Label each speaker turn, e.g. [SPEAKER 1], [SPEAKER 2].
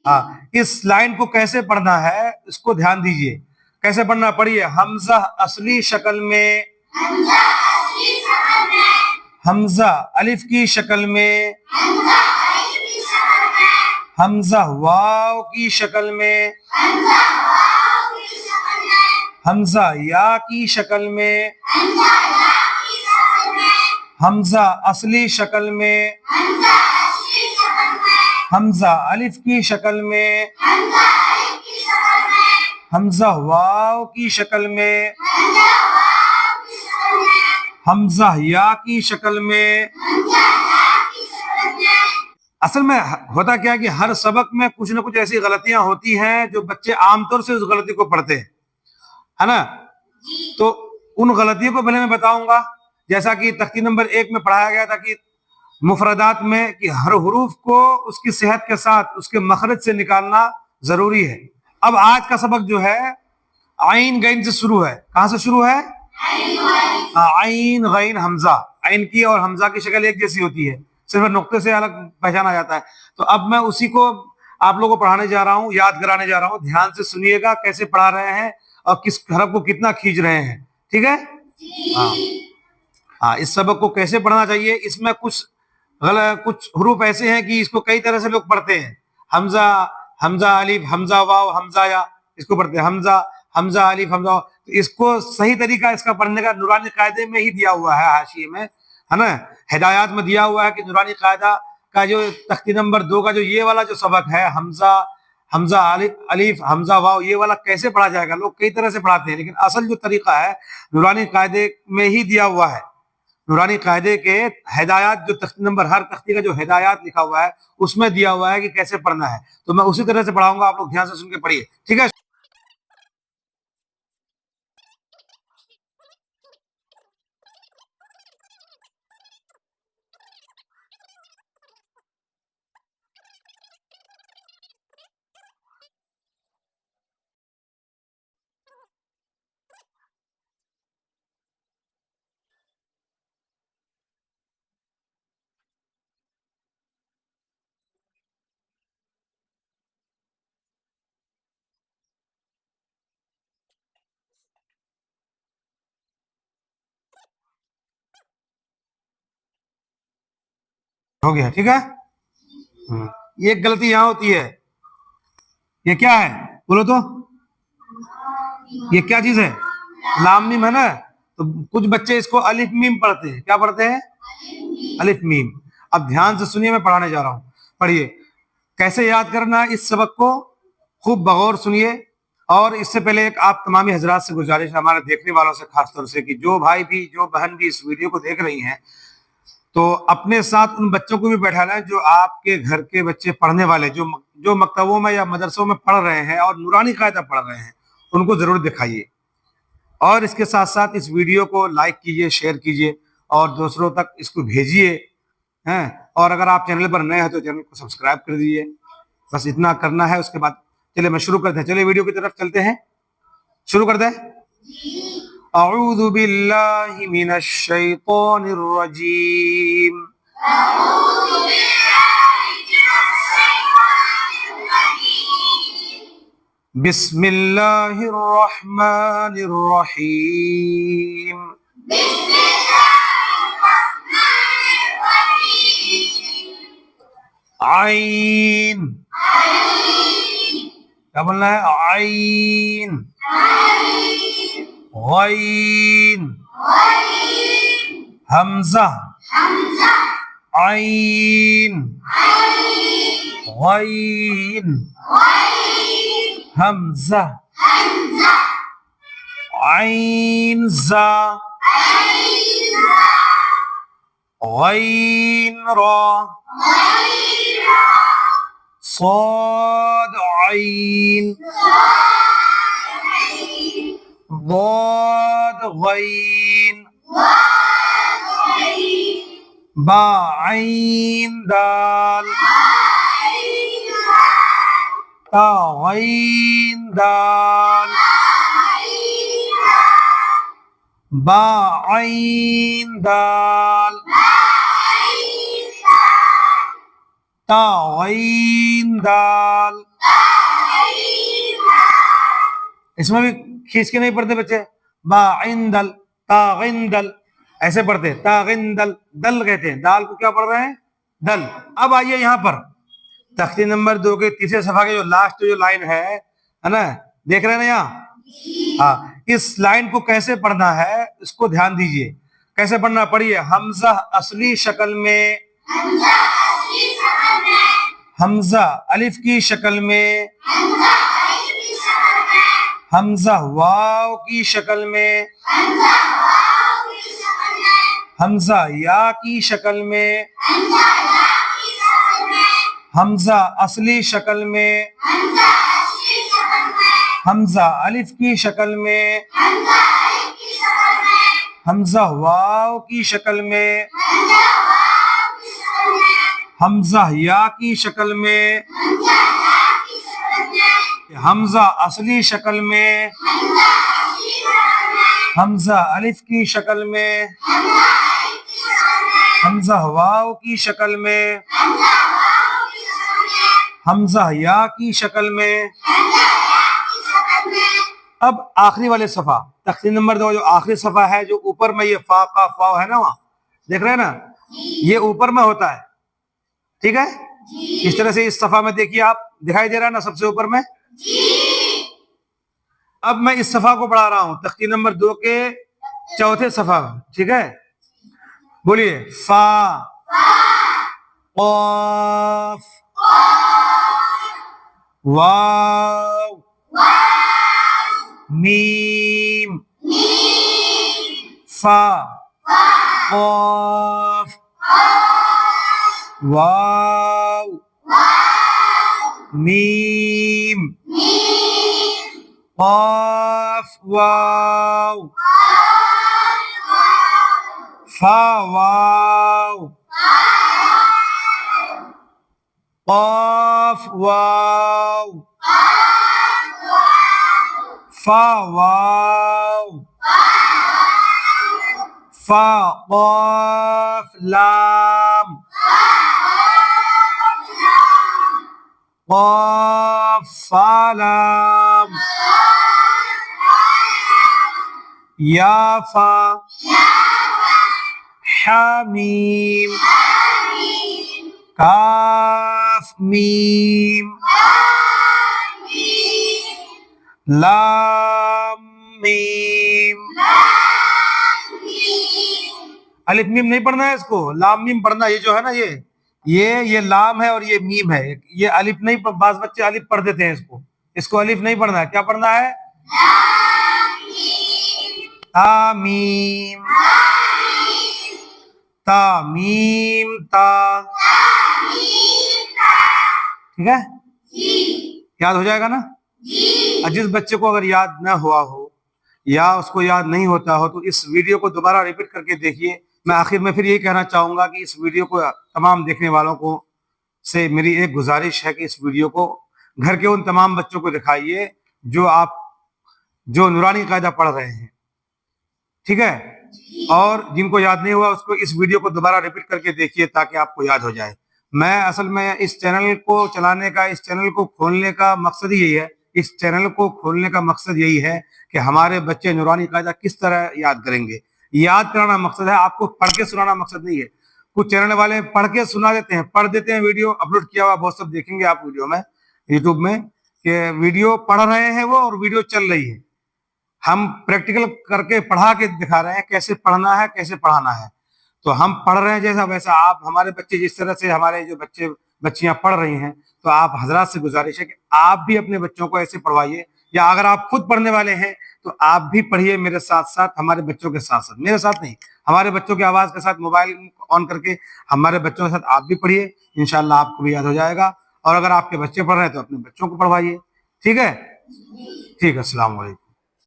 [SPEAKER 1] ہاں، اس لائن کو کیسے پڑھنا ہے اس کو دھیان دیجئے. کیسے پڑھنا؟ پڑھیے. حمزہ اصلی شکل میں، حمزہ الف کی شکل میں، حمزہ واو کی شکل میں، حمزہ یا کی شکل میں، حمزہ اصلی شکل میں، حمزہ الف کی شکل میں، حمزہ واو کی شکل میں، حمزہ یا کی شکل میں. اصل میں ہوتا کیا کہ ہر سبق میں کچھ نہ کچھ ایسی غلطیاں ہوتی ہیں جو بچے عام طور سے اس غلطی کو پڑھتے ہیں، ہے نا. تو ان غلطیوں کو پہلے میں بتاؤں گا، جیسا کہ تختی نمبر 1 میں پڑھایا گیا تھا کہ مفردات میں کہ ہر حروف کو اس کی صحت کے ساتھ اس کے مخرج سے نکالنا ضروری ہے. اب آج کا سبق جو ہے عین غین سے شروع ہے. کہاں سے شروع ہے؟ عین غین حمزہ. عین کی اور حمزہ کی شکل ایک جیسی ہوتی ہے، صرف نقطے سے الگ پہچانا جاتا ہے. تو اب میں اسی کو آپ لوگوں کو پڑھانے جا رہا ہوں، یاد کرانے جا رہا ہوں. دھیان سے سنیے گا کیسے پڑھا رہے ہیں اور کس حرف کو کتنا کھینچ رہے ہیں. ٹھیک ہے؟ ہاں، اس سبق کو کیسے پڑھنا چاہیے. اس میں کچھ حروف ایسے ہیں کہ اس کو کئی طرح سے لوگ پڑھتے ہیں. حمزہ، حمزہ الف، حمزہ واو، حمزہ یا، اس کو پڑھتے ہیں حمزہ، حمزہ الف، حمزہ واو. تو اس کو صحیح طریقہ اس کا پڑھنے کا نورانی قاعدے میں ہی دیا ہوا ہے، حاشیے میں، ہے نا. ہدایات میں دیا ہوا ہے کہ نورانی قاعدہ کا جو تختی نمبر 2 کا جو یہ والا جو سبق ہے حمزہ، حمزہ الف، حمزہ واو، یہ والا کیسے پڑھا جائے گا. لوگ کئی طرح سے پڑھاتے ہیں، لیکن اصل جو طریقہ ہے نورانی قاعدے میں ہی دیا ہوا ہے. نورانی قاعدے کے ہدایات، جو تختی نمبر، ہر تختی کا جو ہدایات لکھا ہوا ہے اس میں دیا ہوا ہے کہ کیسے پڑھنا ہے. تو میں اسی طرح سے پڑھاؤں گا، آپ لوگ دھیان سے سن کے پڑھیے. ٹھیک ہے؟ ہو گیا. ٹھیک ہے. یہ ایک غلطی یہاں ہوتی ہے. یہ کیا ہے بولو تو؟ یہ کیا چیز ہے؟ لام میم ہے نا. تو کچھ بچے اس کو الف میم پڑھتے ہیں. کیا پڑھتے ہیں؟ الف میم. اب دھیان سے سنیے، میں پڑھانے جا رہا ہوں. پڑھیے. کیسے یاد کرنا ہے اس سبق کو، خوب بغور سنیے. اور اس سے پہلے ایک آپ تمامی حضرات سے گزارش ہے، ہمارے دیکھنے والوں سے خاص طور سے، کہ جو بھائی بھی، جو بہن بھی اس ویڈیو کو دیکھ رہی ہیں، تو اپنے ساتھ ان بچوں کو بھی بیٹھانا ہے جو آپ کے گھر کے بچے پڑھنے والے، جو مکتبوں میں یا مدرسوں میں پڑھ رہے ہیں اور نورانی قاعدہ پڑھ رہے ہیں، ان کو ضرور دکھائیے. اور اس کے ساتھ ساتھ اس ویڈیو کو لائک کیجئے، شیئر کیجئے اور دوسروں تک اس کو بھیجیے. اور اگر آپ چینل پر نئے ہیں تو چینل کو سبسکرائب کر دیجیے. بس اتنا کرنا ہے. اس کے بعد چلے میں شروع کرتے ہیں. چلے ویڈیو کی طرف چلتے ہیں. شروع کر دیں. اعوذ باللہ من الشیطان الرجیم. بسم اللہ الرحمن الرحیم. عین. کیا بولنا ہے؟ عین. غین. حمزہ. عین. غین. حمزہ. عین زا. غین را. صاد عین. ضاد غین. با عین دال. تا غین دال. با عین دال. تا غین دال. इसमें भी खींच के नहीं पढ़ते बच्चे, बाइंदल, तागिंदल ऐसे पढ़ते, तागिंदल, दल कहते हैं, दाल को क्या पढ़ रहे हैं, दल। अब आइए यहाँ पर तख्ती नंबर 2 के तीसरे सफा के जो लास्ट जो लाइन है ना, देख रहे हैं ना यहाँ, हाँ, इस लाइन को कैसे पढ़ना है इसको ध्यान दीजिए, कैसे पढ़ना, पढ़िए। हमजा असली शक्ल में, हमजा अलिफ की शक्ल में, हमजा वाव की शक्ल में, हमजा या की शक्ल में, हमजा असली शक्ल में, हमजा अलिफ की शक्ल में, हमजा वाव की शक्ल में, हमजा या की शक्ल में, हमजा असली शक्ल में, हमजा अलिफ की शक्ल में, हमजा वाव की शक्ल में, हमजा या की शक्ल में। अब आखिरी वाले सफा, तख्ती नंबर 2 जो आखिरी सफा है, जो ऊपर में ये फा का फाव है ना, वहां देख रहे हैं ना, ये ऊपर में होता है, ठीक है। इस तरह से इस सफा में देखिए, आप दिखाई दे रहा है ना सबसे ऊपर में। अब मैं इस सफा को पढ़ा रहा हूं, तख्ती नंबर 2 के चौथे सफा में, ठीक है। बोलिए, फा, क़ाफ, वाव, मीम, फा, क़ाफ, वाव, मीम, क़ाफ, वाव, फा, वाव, क़ाफ, वाव, फा, वाव, फा, क़ाफ, लाम, क़ाफ, फा, लाम, या, फा, हा, मीम, काफ, मीम, लाम, मीम। अलिफ मीम नहीं पढ़ना है इसको, लाम मीम पढ़ना। ये जो है ना, ये लाम है और ये मीम है, ये अलिफ नहीं, बाज बच्चे अलिफ पढ़ देते हैं इसको, इसको अलिफ नहीं पढ़ना है। क्या पढ़ना है, ता, मीम, ता, मीम, ता, ठीक है, याद हो जाएगा ना। और जिस बच्चे को अगर याद ना हुआ हो या उसको याद नहीं होता हो तो इस वीडियो को दोबारा रिपीट करके देखिए। मैं आखिर में फिर यही कहना चाहूंगा कि इस वीडियो को तमाम देखने वालों को से मेरी एक गुजारिश है कि इस वीडियो को घर के उन तमाम बच्चों को दिखाइए जो नूरानी कायदा पढ़ रहे हैं, ठीक है। और जिनको याद नहीं हुआ उसको इस वीडियो को दोबारा रिपीट करके देखिए ताकि आपको याद हो जाए। मैं असल में इस चैनल को चलाने का, इस चैनल को खोलने का मकसद ही यही है, इस चैनल को खोलने का मकसद यही है कि हमारे बच्चे नूरानी कायदा किस तरह याद करेंगे। याद कराना मकसद है, आपको पढ़ के सुनाना मकसद नहीं है। कुछ चैनल वाले पढ़ के सुना देते हैं, पढ़ देते हैं, वीडियो अपलोड किया हुआ बहुत सब देखेंगे आप वीडियो में, यूट्यूब में, कि वीडियो पढ़ रहे हैं वो और वीडियो चल रही है। हम प्रैक्टिकल करके पढ़ा के दिखा रहे हैं कैसे पढ़ना है, कैसे पढ़ाना है। तो हम पढ़ रहे हैं जैसा वैसा आप, हमारे बच्चे जिस तरह से, हमारे जो बच्चे बच्चियां पढ़ रही हैं, तो आप हजरात से गुजारिश है कि आप भी अपने बच्चों को ऐसे पढ़वाइए, या अगर आप खुद पढ़ने वाले हैं तो आप भी पढ़िए मेरे साथ साथ, हमारे बच्चों के साथ साथ, मेरे साथ नहीं, हमारे बच्चों की आवाज के साथ मोबाइल ऑन करके हमारे बच्चों के साथ आप भी पढ़िए, इंशाल्लाह आपको भी याद हो जाएगा। और अगर आपके बच्चे पढ़ रहे हैं तो अपने बच्चों को पढ़वाइए, ठीक है। ठीक है, अस्सलाम वालेकुम।